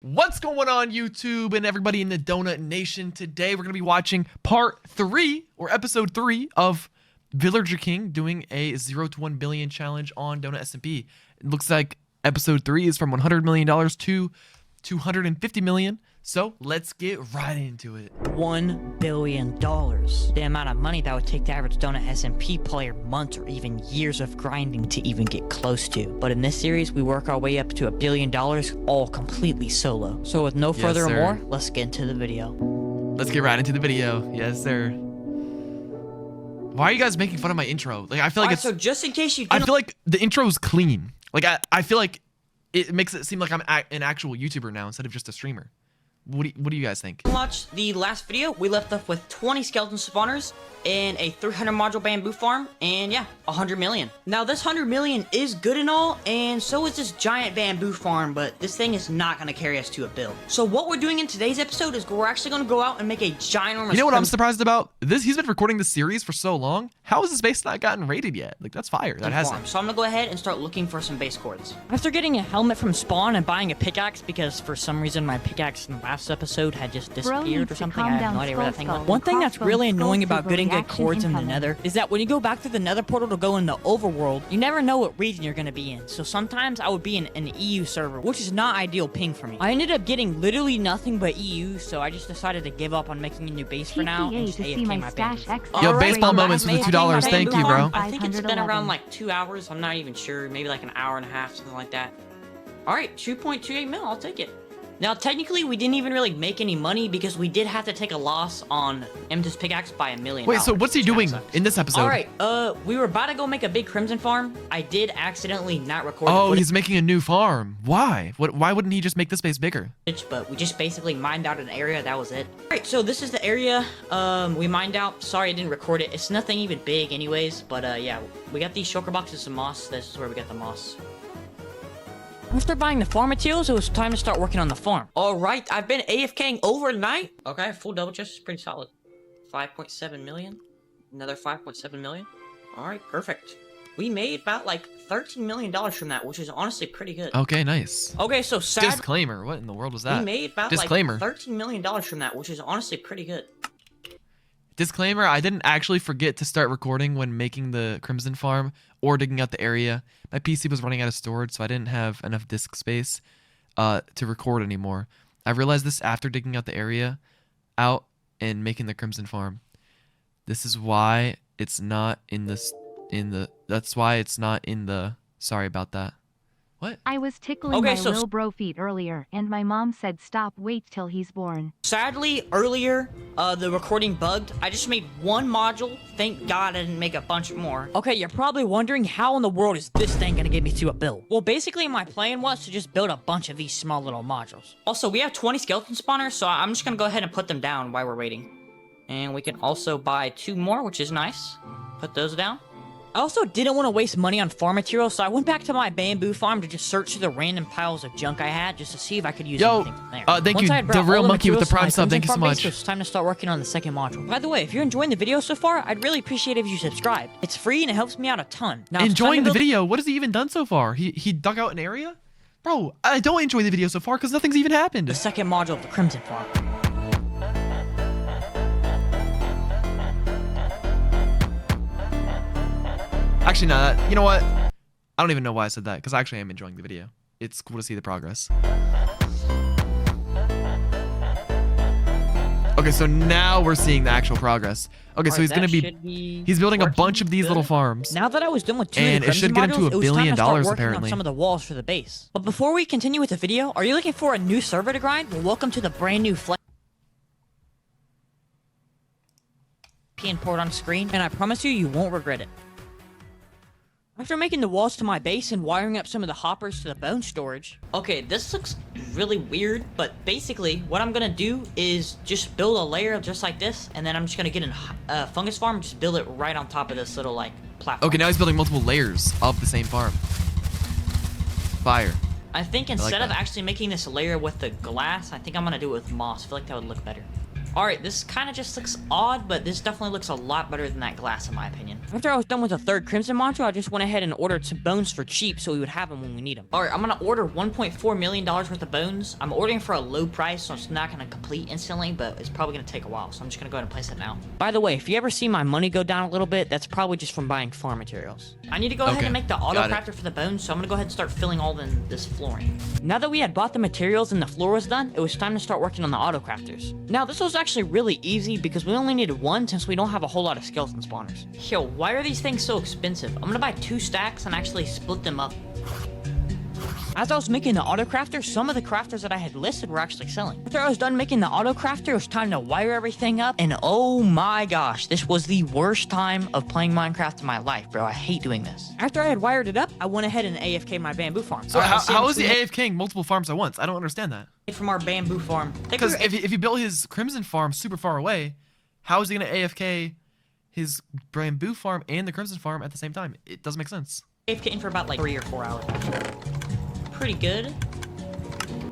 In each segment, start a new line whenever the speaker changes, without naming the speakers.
What's going on, YouTube and everybody in the Donut Nation? Today we're going to be watching part 3 or episode 3 of Villager King doing a 0 to 1 billion challenge on Donut SMP. It looks like episode 3 is from $100 million to $250 million. So let's get right into it.
$1 billion. The amount of money that would take the average Donut SMP player months or even years of grinding to even get close to. But in this series, we work our way up to $1 billion, all completely solo. So with no further more, let's get into the video.
Let's get right into the video. Yes, sir. Why are you guys making fun of my intro? Like, I feel like
so just in case you
didn't... I feel like the intro is clean. Like, I feel like it makes it seem like I'm an actual YouTuber now instead of just a streamer. What do you guys think?
Watch the last video. We left off with 20 skeleton spawners and a 300 module bamboo farm, and yeah, 100 million. Now this 100 million is good and all, and so is this giant bamboo farm, but this thing is not going to carry us to a bill. So what we're doing in today's episode is we're actually going to go out and make a ginormous...
You know what I'm surprised about? He's been recording this series for so long. How has his base not gotten raided yet? Like, that's fire. That hasn't.
So I'm going to go ahead and start looking for some base cords. After getting a helmet from spawn and buying a pickaxe, because for some reason my pickaxe in the last episode had just disappeared or something. I have no idea where that thing went. One thing that's really annoying about getting good cords in the nether is that when you go back to the nether portal to go in the overworld, you never know what region you're going to be in. So sometimes I would be in an EU server, which is not ideal ping for me. I ended up getting literally nothing but EU, so I just decided to give up on making a new base for now and just AFK my base.
Yo, baseball moments with the $2. Thank you, bro.
I think it's been around like 2 hours. I'm not even sure. Maybe like an hour and a half, something like that. All right, 2.28 mil. I'll take it. Now, technically, we didn't even really make any money because we did have to take a loss on M's pickaxe by $1 million.
Wait, so what's he doing in this episode?
All right, we were about to go make a big crimson farm. I did accidentally not record.
Oh, he's making a new farm. Why? Why wouldn't he just make this base bigger?
But we just basically mined out an area. That was it. All right, so this is the area we mined out. Sorry, I didn't record it. It's nothing even big anyways, but yeah, we got these shulker boxes of moss. This is where we got the moss. After buying the farm materials, it was time to start working on the farm. All right, I've been AFKing overnight. Okay, full double chest is pretty solid. 5.7 million. Another 5.7 million. All right, perfect. We made about like $13 million from that, which is honestly pretty good.
Okay, nice.
Okay, so
disclaimer. What in the world was that?
We made about like $13 million from that, which is honestly pretty good.
Disclaimer, I didn't actually forget to start recording when making the Crimson Farm or digging out the area. My PC was running out of storage, so I didn't have enough disk space to record anymore. I realized this after digging out the area out and making the Crimson Farm. This is why it's not in this that's why it's not in the sorry about that. What?
I was tickling my little bro feet earlier, and my mom said stop, wait till he's born.
Sadly, earlier, the recording bugged. I just made one module. Thank God I didn't make a bunch more. Okay, you're probably wondering how in the world is this thing gonna get me to a build? Well, basically my plan was to just build a bunch of these small little modules. Also, we have 20 skeleton spawners, so I'm just gonna go ahead and put them down while we're waiting. And we can also buy 2 more, which is nice. Put those down. I also didn't want to waste money on farm materials, so I went back to my bamboo farm to just search through the random piles of junk I had just to see if I could use anything from there.
Thank you, the real monkey with the prime sub. Thank you so much.
It's time to start working on the second module. By the way, if you're enjoying the video so far, I'd really appreciate it if you subscribe. It's free and it helps me out a ton. Now,
enjoying the video? What has he even done so far? He dug out an area? Bro, I don't enjoy the video so far because nothing's even happened.
The second module of the Crimson Farm.
Actually, no, you know what? I don't even know why I said that, because I actually am enjoying the video. It's cool to see the progress. Okay, so now we're seeing the actual progress. Okay, so he's gonna he's building a bunch of these little farms.
Now that I was done with 2
and it should get him to $1 billion apparently.
On some of the walls for the base. But before we continue with the video, are you looking for a new server to grind? Well, welcome to the brand new port on screen, and I promise you won't regret it. After making the walls to my base and wiring up some of the hoppers to the bone storage... Okay, this looks really weird, but basically, what I'm gonna do is just build a layer just like this, and then I'm just gonna get a fungus farm and just build it right on top of this little, like, platform.
Okay, now he's building multiple layers of the same farm. Fire.
I think instead of actually making this layer with the glass, I think I'm gonna do it with moss. I feel like that would look better. Alright, this kind of just looks odd, but this definitely looks a lot better than that glass in my opinion. After I was done with the third Crimson module, I just went ahead and ordered some bones for cheap so we would have them when we need them. Alright, I'm gonna order $1.4 million worth of bones. I'm ordering for a low price, so it's not gonna complete instantly, but it's probably gonna take a while, so I'm just gonna go ahead and place it now. By the way, if you ever see my money go down a little bit, that's probably just from buying farm materials. I need to go ahead and make the auto crafter for the bones, so I'm gonna go ahead and start filling all in this flooring. Now that we had bought the materials and the floor was done, it was time to start working on the auto crafters. Now, this was actually really easy because we only needed one since we don't have a whole lot of skeleton spawners. Yo, why are these things so expensive? I'm gonna buy 2 stacks and actually split them up. As I was making the auto crafter, some of the crafters that I had listed were actually selling. After I was done making the auto crafter, it was time to wire everything up, and oh my gosh, this was the worst time of playing Minecraft in my life, bro. I hate doing this. After I had wired it up, I went ahead and AFK'd my bamboo farm.
So how is he AFKing multiple farms at once? I don't understand that.
From our bamboo farm.
Because if he built his Crimson farm super far away, how is he gonna AFK his bamboo farm and the Crimson farm at the same time? It doesn't make sense.
AFKing for about like 3 or 4 hours. Pretty good.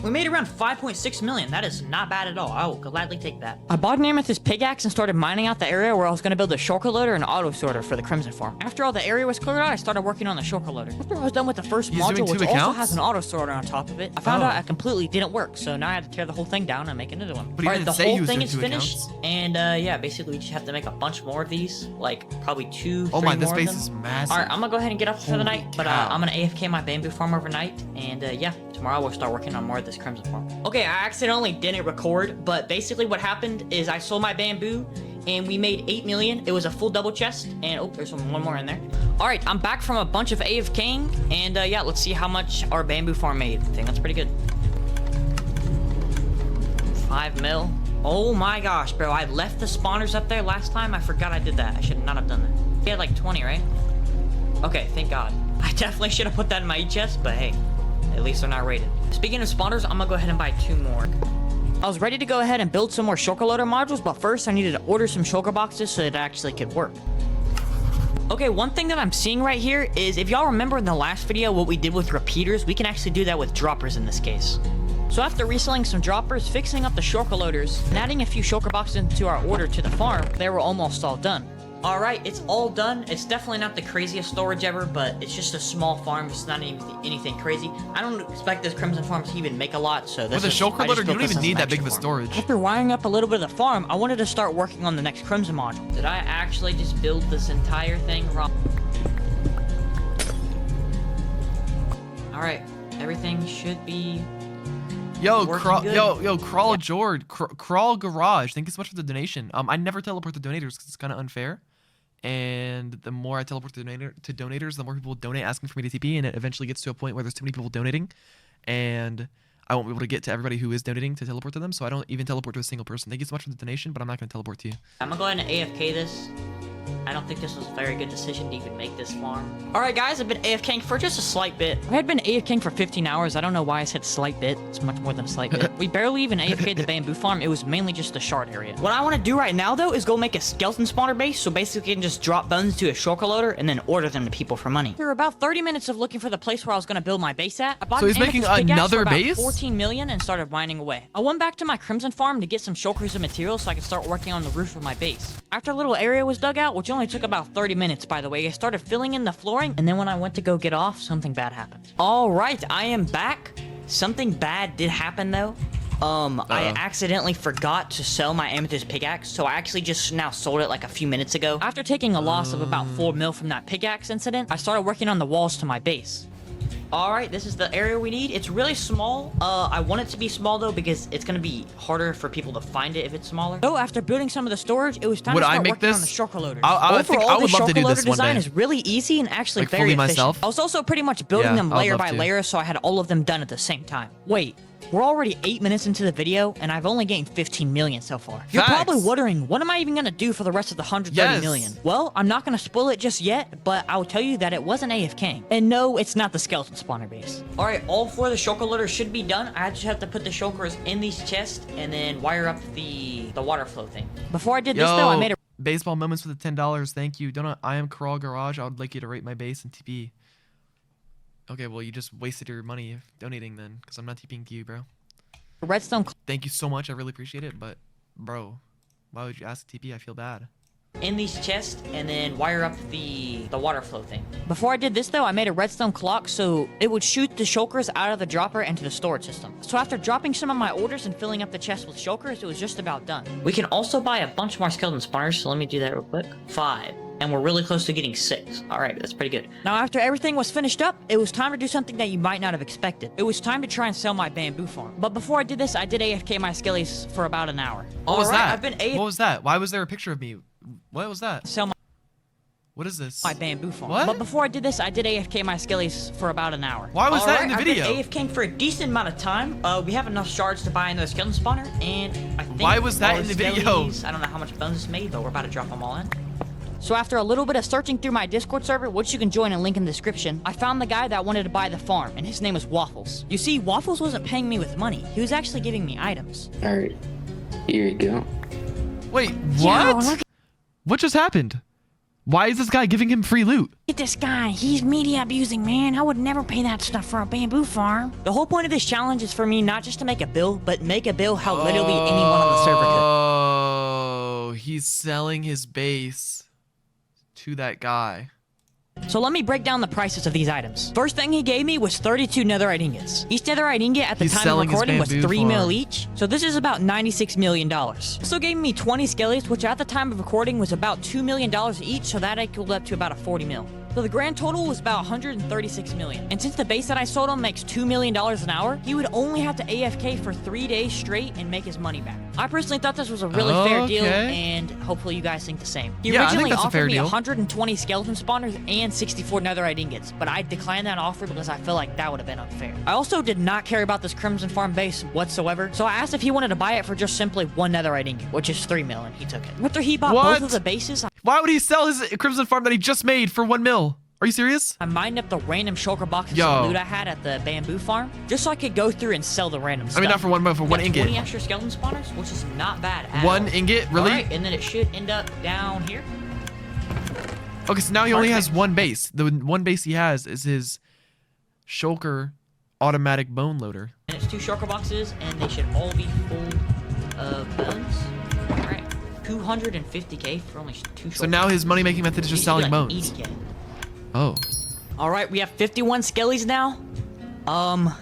We made around 5.6 million. That is not bad at all. I will gladly take that. I bought an amethyst pickaxe and started mining out the area where I was going to build a shulker loader and auto sorter for the Crimson farm. After all the area was cleared out, I started working on the shulker loader. After I was done with the first module, which also has an auto sorter on top of it, I found out it completely didn't work. So now I had to tear the whole thing down and make another one.
But alright,
the whole thing is finished. And yeah, basically we just have to make a bunch more of these. Like probably 2, 3 more. Oh my, this base is massive. Alright, I'm going to go ahead and get up for the night. But I'm going to AFK my bamboo farm overnight. And yeah, tomorrow we'll start working on more of this Crimson farm. Okay, I accidentally didn't record, but basically what happened is I sold my bamboo and we made 8 million. It was a full double chest, and oh, there's one more in there. All right, I'm back from a bunch of AFKing, and yeah, let's see how much our bamboo farm made. I think that's pretty good. 5 mil. Oh my gosh, bro, I left the spawners up there last time. I forgot I did that. I should not have done that. We had like 20, right? Okay, thank God. I definitely should have put that in my chest, but hey. At least they're not rated. Speaking of spawners, I'm gonna go ahead and buy 2 more. I was ready to go ahead and build some more shulker loader modules, but first I needed to order some shulker boxes so that it actually could work. Okay, one thing that I'm seeing right here is if y'all remember in the last video what we did with repeaters, we can actually do that with droppers in this case. So after reselling some droppers, fixing up the shulker loaders, and adding a few shulker boxes into our order to the farm, they were almost all done. Alright, it's all done. It's definitely not the craziest storage ever, but it's just a small farm. It's not even anything crazy. I don't expect this Crimson farm to even make a lot, so this
is... With a shulker loader, you don't even need that big of a storage.
After wiring up a little bit of the farm, I wanted to start working on the next Crimson module. Did I actually just build this entire thing wrong? Alright, everything should be...
Yo, Crawl George, Crawl Garage. Thank you so much for the donation. I never teleport to donators because it's kind of unfair. And the more I teleport to donators, the more people donate asking for me to TP, and it eventually gets to a point where there's too many people donating, and I won't be able to get to everybody who is donating to teleport to them, so I don't even teleport to a single person. Thank you so much for the donation, but I'm not going to teleport to you. I'm going to go ahead and AFK this. I don't think this was a very good decision to even make this farm. Alright guys, I've been AFKing for just a slight bit. I had been AFKing for 15 hours. I don't know why I said slight bit. It's much more than a slight bit. We barely even AFK'd the bamboo farm. It was mainly just the shard area. What I want to do right now though is go make a skeleton spawner base, so basically you can just drop bones to a shulker loader and then order them to people for money. After about 30 minutes of looking for the place where I was going to build my base at, I bought so he's making another base?
14 million and started mining away. I went back to my Crimson farm to get some shulkers and materials so I could start working on the roof of my base. After a little area was dug out, which only took about 30 minutes by the way, I started filling in the flooring, and then when I went to go get off, something bad happened. Alright, I am back. Something bad did happen though. I accidentally forgot to sell my amethyst pickaxe, so I actually just now sold it like a few minutes ago. After taking a loss of about 4 mil from that pickaxe incident, I started working on the walls to my base. Alright, this is the area we need. It's really small. I want it to be small though because it's gonna be harder for people to find it if it's smaller. So after building some of the storage, it was time to start working on the shulker loaders.
I think I would love to do this one day.
Design is really easy and actually like very efficient. I was also pretty much building them layer by layer, so I had all of them done at the same time. Wait. We're already 8 minutes into the video, and I've only gained 15 million so far. You're probably wondering, what am I even gonna do for the rest of the 130 million? Well, I'm not gonna spoil it just yet, but I'll tell you that it wasn't AFK. And no, it's not the skeleton spawner base. Alright, all 4 of the shulker loaders should be done. I just have to put the shulkers in these chests, and then wire up the water flow thing. Before I did this though, I made a...
Baseball moments for the $10, thank you. I am Crawl Garage, I would like you to rate my base and TP. Okay, well, you just wasted your money donating then, because I'm not TPing to you, bro.
Redstone.
Thank you so much. I really appreciate it, but, bro, why would you ask TP? I feel bad.
in these chests and then wire up the water flow thing. Before I did this though, I made a redstone clock so it would shoot the shulkers out of the dropper into the storage system. So after dropping some of my orders and filling up the chest with shulkers, it was just about done. We can also buy a bunch more skeleton spawners, so let me do that real quick. 5. And we're really close to getting 6. Alright, that's pretty good. Now after everything was finished up, it was time to do something that you might not have expected. It was time to try and sell my bamboo farm. But before I did this, I did AFK my skellies for about an hour.
What was that?
I've been AFK.
What was that? Why was there a picture of me? What was that?
Sell
What is this?
my bamboo farm.
What?
But before I did this, I did AFK my skellies for about an hour.
Why was that in the video?
I've been AFKing for a decent amount of time. We have enough shards to buy another skeleton spawner, and I think
Why was that in the video?
I don't know how much bones this made, but we're about to drop them all in. So after a little bit of searching through my Discord server, which you can join and link in the description, I found the guy that wanted to buy the farm, and his name was Waffles. You see, Waffles wasn't paying me with money. He was actually giving me items.
Alright, here you go.
Wait, what?
Yo, look
What just happened? Why is this guy giving him free loot?
at this guy. He's media abusing, man. I would never pay that stuff for a bamboo farm.
The whole point of this challenge is for me not just to make a bill, but make a bill how literally anyone on the server could.
Oh, he's selling his base to that guy.
So let me break down the prices of these items. First thing he gave me was 32 netherite ingots. Each netherite ingot at the
He's
time of
selling his
recording was
bamboo
3
farm.
mil each. So this is about $96 million. Also gave me 20 skellies, which at the time of recording was about $2 million each, so that equaled up to about a 40 mil. So the grand total was about 136 million. And since the base that I sold him makes $2 million an hour, he would only have to AFK for 3 days straight and make his money back. I personally thought this was a really fair deal, and hopefully you guys think the same. He
Yeah, I think
originally
that's a fair
offered me
deal.
120 skeleton spawners and 64 netherite ingots, but I declined that offer because I feel like that would have been unfair. I also did not care about this Crimson Farm base whatsoever, so I asked if he wanted to buy it for just simply 1 netherite ingot, which is 3 mil, and he took it. After he bought
What?
both of the bases,
Why would he sell his Crimson Farm that he just made for 1 mil? Are you serious?
I mined up the random shulker boxes
Yo.
of loot I had at the bamboo farm, just so I could go through and sell the random stuff.
I mean, not for 1 mil, for
We
1
got
ingot.
20 extra skeleton spawners, which is not bad at
1
all.
ingot? Really?
Alright, and then it should end up down here.
Okay, so now he only has
Perfect.
1 base. The 1 base he has is his Shulker automatic bone loader.
And it's 2 shulker boxes, and they should all be full of bones. Alright, 250k for only 2 shulker.
So now his money-making method is just selling bones.
80K.
Oh.
Alright, we have 51 skellies now.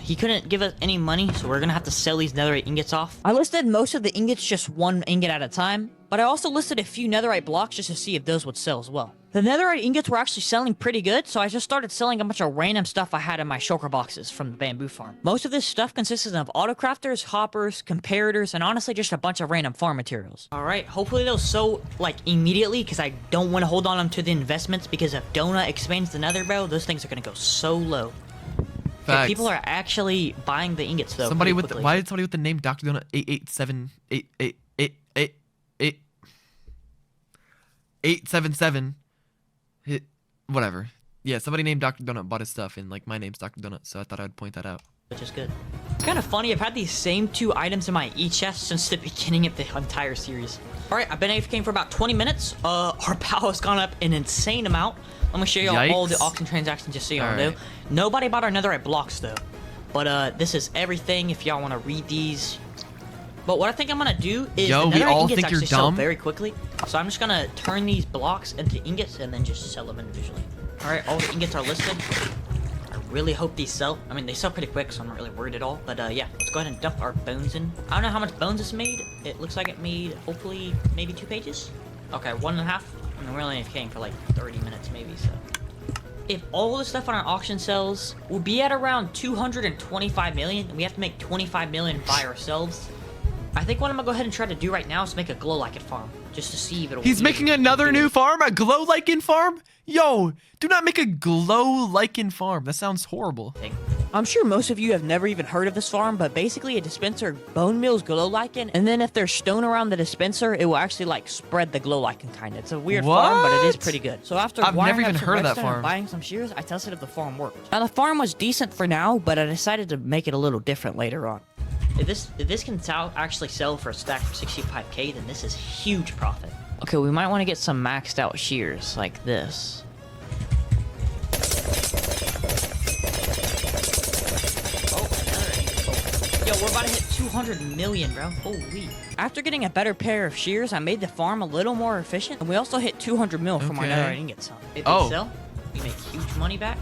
He couldn't give us any money, so we're gonna have to sell these netherite ingots off. I listed most of the ingots just 1 ingot at a time, but I also listed a few netherite blocks just to see if those would sell as well. The netherite ingots were actually selling pretty good, so I just started selling a bunch of random stuff I had in my shulker boxes from the bamboo farm. Most of this stuff consisted of autocrafters, hoppers, comparators, and honestly just a bunch of random farm materials. Alright, hopefully they'll sell, like, immediately, because I don't want to hold on them to the investments, because if Donut expands the nether, bro, those things are gonna go so low. Okay,
Facts.
people are actually buying the ingots, though.
Somebody
pretty
with
quickly.
why did somebody with the name Dr. Donut 877 hit whatever. Yeah, somebody named Dr. Donut bought his stuff, and like my name's Dr. Donut, so I thought I'd point that out.
Which is good. It's kind of funny, I've had these same 2 items in my e-chest since the beginning of the entire series. Alright, I've been AFKing for about 20 minutes. Our POW has gone up an insane amount. Let me show you all the
Yikes.
auction transactions just so y'all
Alright.
know. Nobody bought our netherite blocks though. But this is everything if y'all want to read these. But what I think I'm gonna do is
Yo,
the
we
netherite
all
ingots
think you're
actually sell
dumb?
very quickly. So I'm just gonna turn these blocks into ingots and then just sell them individually. Alright, all the ingots are listed. I really hope these sell. I mean, they sell pretty quick, so I'm not really worried at all. But yeah, let's go ahead and dump our bones in. I don't know how much bones it's made. It looks like it made, hopefully, maybe 2 pages. Okay, 1.5. I mean, we're only AFKing for like 30 minutes maybe, so. If all the stuff on our auction sells, we'll be at around 225 million, and we have to make 25 million by ourselves. I think what I'm gonna go ahead and try to do right now is make a glow lichen farm, just to see if it'll.
He's making another new farm, a glow lichen farm? Yo, do not make a glow lichen farm. That sounds horrible.
I'm sure most of you have never even heard of this farm, but basically a dispenser bone mills glow lichen, and then if there's stone around the dispenser, it will actually like spread the glow lichen kind. It's a weird farm, but it is
What?
pretty good. So after
I've
wiring
never
up
even
some
heard of that
redstone and
farm.
buying some shears, I tested if the farm worked. Now the farm was decent for now, but I decided to make it a little different later on. If this can actually sell for a stack for 65k, then this is huge profit. Okay, we might want to get some maxed out shears like this. Yo, we're about to hit 200 million, bro. Holy. After getting a better pair of shears, I made the farm a little more efficient. And we also hit 200 mil from our netherite ingots. If they sell, we make huge money back.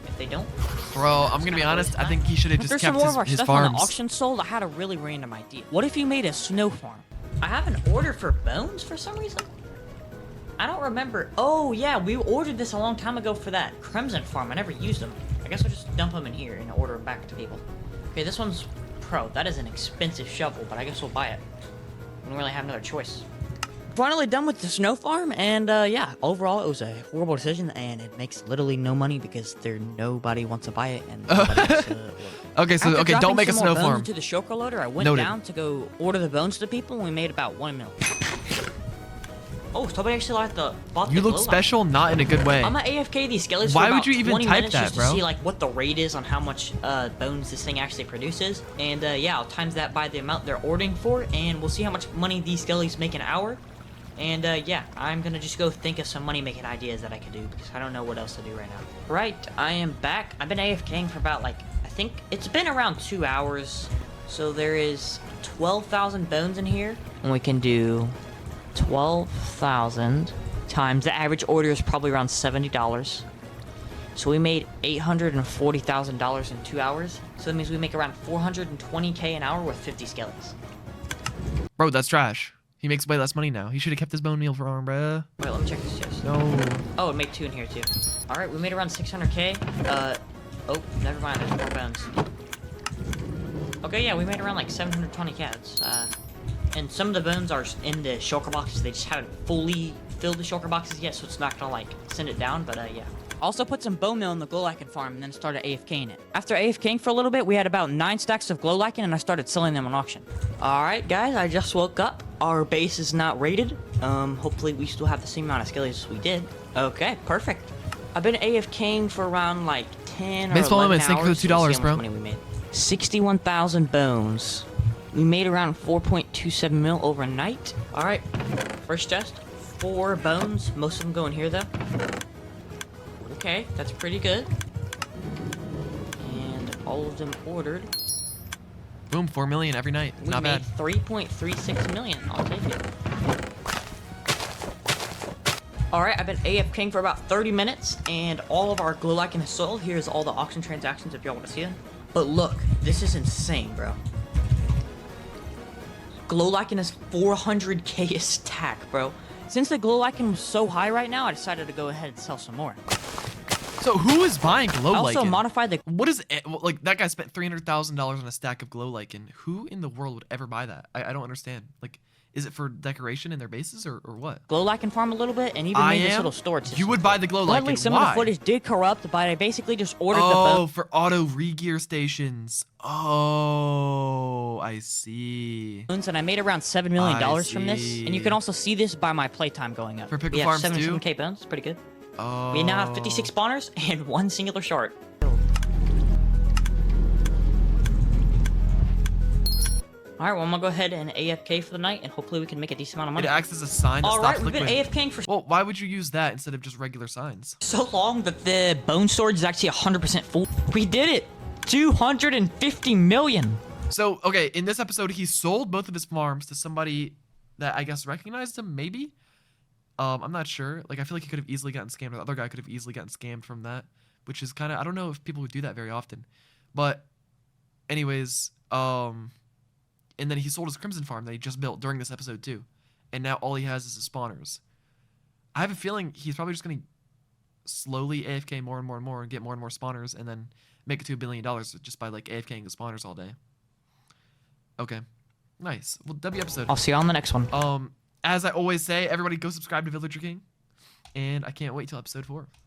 If they don't...
Bro, I'm gonna be honest. I think he should have just
There's
kept
some more of our
his
stuff on the
farms.
auction sold. I had a really random idea. What if you made a snow farm? I have an order for bones for some reason. I don't remember. Oh, yeah, we ordered this a long time ago for that Crimson farm. I never used them. I guess I'll just dump them in here and order them back to people. Okay, this one's pro. That is an expensive shovel, but I guess we'll buy it. We don't really have another choice. Finally done with the snow farm, and yeah, overall it was a horrible decision, and it makes literally no money because nobody wants to buy it, and
Okay, so
After
don't make a
dropping some
snow
more bones
farm.
into the shulker loader, I went
Noted.
down to go order the bones to people, and we made about 1 mil. Oh, somebody actually bought the
You look
glow light.
special, not in a good way.
I'm gonna AFK these skellies
Why
for
would
about
you even
20
type
minutes
that,
just
bro?
to see like what the rate is on how much bones this thing actually produces, and yeah, I'll times that by the amount they're ordering for, and we'll see how much money these skellies make an hour. And yeah, I'm gonna just go think of some money making ideas that I could do because I don't know what else to do right now. Right, I am back. I've been AFKing for about like, I think it's been around 2 hours. So there is 12,000 bones in here, and we can do 12,000 times the average order is probably around $70. So we made $840,000 in 2 hours. So that means we make around 420k an hour with 50 skellies.
Bro, that's trash. He makes way less money now. He should have kept his bone meal farm, bruh.
Wait, let me check this chest.
No.
Oh, it made 2 in here too. All right, we made around 600k. Oh, never mind. There's more bones. Okay, yeah, we made around like 720 cats. And some of the bones are in the shulker boxes. They just haven't fully filled the shulker boxes yet, so it's not gonna like send it down. But yeah. Also put some bone meal in the glow lichen farm and then started AFKing it. After AFKing for a little bit, we had about 9 stacks of glow lichen and I started selling them on auction. All right, guys, I just woke up. Our base is not rated. Hopefully we still have the same amount of skellies as we did. Okay, perfect. I've been AFKing for around like 10 or
Baseball
11
limits, thank you for
hours.
the $2,
Let's see how
bro.
much money we made. 61,000 bones. We made around 4.27 mil overnight. All right, first chest, 4 bones. Most of them go in here though. Okay, that's pretty good. And all of them ordered.
Boom, 4 million every night.
We
Not
made
bad.
3.36 million. I'll take it. Alright, I've been AFKing for about 30 minutes, and all of our glow lichen is sold. Here's all the auction transactions if y'all want to see them. But look, this is insane, bro. Glow lichen is 400k a stack, bro. Since the glow lichen was so high right now, I decided to go ahead and sell some more.
So who is buying glow
I also
lichen?
modified the...
What is it? Like that guy spent $300,000 on a stack of glow lichen. Who in the world would ever buy that? I don't understand. Like, is it for decoration in their bases or what?
glow lichen farm a little bit and even made this little storage system.
You would buy the glow lichen.
Luckily, some
Why?
of the footage did corrupt, but I basically just ordered the
Oh, for auto re-gear stations. Oh, I see.
bones, and I made around $7 million
I
from this. And you
see.
can also see this by my playtime going up.
For pickle
We have
farms too?
77k bones, pretty good.
Oh.
We now have 56 spawners and 1 singular shard. Alright, well, I'm gonna go ahead and AFK for the night, and hopefully we can make a decent amount of
It
money.
acts as a sign that
Alright,
stops
we've been
liquid.
AFKing for
Well, why would you use that instead of just regular signs?
so long that the bone storage is actually 100% full. We did it! 250 million!
So, okay, in this episode, he sold both of his farms to somebody that I guess recognized him, maybe? I'm not sure. Like, I feel like he could have easily gotten scammed. The other guy could have easily gotten scammed from that, which is kind of, I don't know if people would do that very often. But, anyways, and then he sold his Crimson farm that he just built during this episode too. And now all he has is his spawners. I have a feeling he's probably just going to slowly AFK more and more and more and get more and more spawners and then make it to $1 billion just by like AFKing the spawners all day. Okay. Nice. Well, W episode.
I'll see you on the next one.
As I always say, everybody go subscribe to Villager King. And I can't wait till episode 4.